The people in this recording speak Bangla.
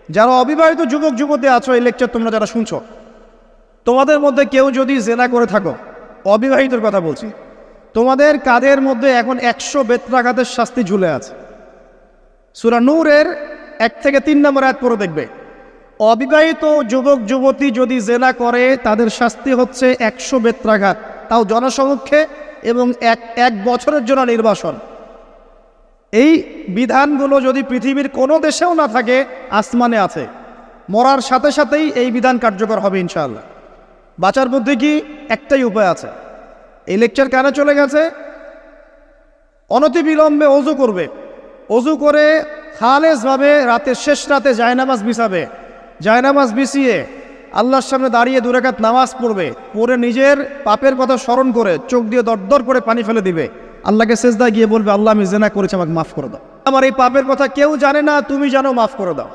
যারা অবিবাহিত যুবক যুবতী আছো, এই লেকচার তোমরা যারা শুনছো, তোমাদের মধ্যে কেউ যদি জেনা করে থাকো, অবিবাহিতর কথা বলছি, তোমাদের কাঁধের মধ্যে এখন 100 বেত্রাঘাতের শাস্তি ঝুলে আছে। সূরা নূরের 1 থেকে 3 নম্বর আয়াত পড়ে দেখবে, অবিবাহিত যুবক যুবতী যদি জেনা করে তাদের শাস্তি হচ্ছে 100 বেত্রাঘাত, তাও জনসমক্ষে, এবং এক বছরের জন্য নির্বাসন। এই বিধানগুলো যদি পৃথিবীর কোনো দেশেও না থাকে, আসমানে আছে। মরার সাথে সাথেই এই বিধান কার্যকর হবে ইনশাআল্লাহ। বাঁচার মধ্যে কি একটাই উপায় আছে। এই লেকচার কেন চলে গেছে? অনতিবিলম্বে অজু করবে, অজু করে খালেসভাবে রাতের শেষ রাতে জায়নামাজ বিছাবে, জায়নামাজ বিছিয়ে আল্লাহর সামনে দাঁড়িয়ে 2 রাকাত নামাজ পড়বে, পড়ে নিজের পাপের কথা স্মরণ করে চোখ দিয়ে দরদর করে পানি ফেলে দিবে, আল্লাহকে সেজদায় গিয়ে বলবে, আল্লাহ আমি জেনা করেছি, আমাকে মাফ করে দাও, আমার এই পাপের কথা কেউ জানে না, তুমি জানো, মাফ করে দাও।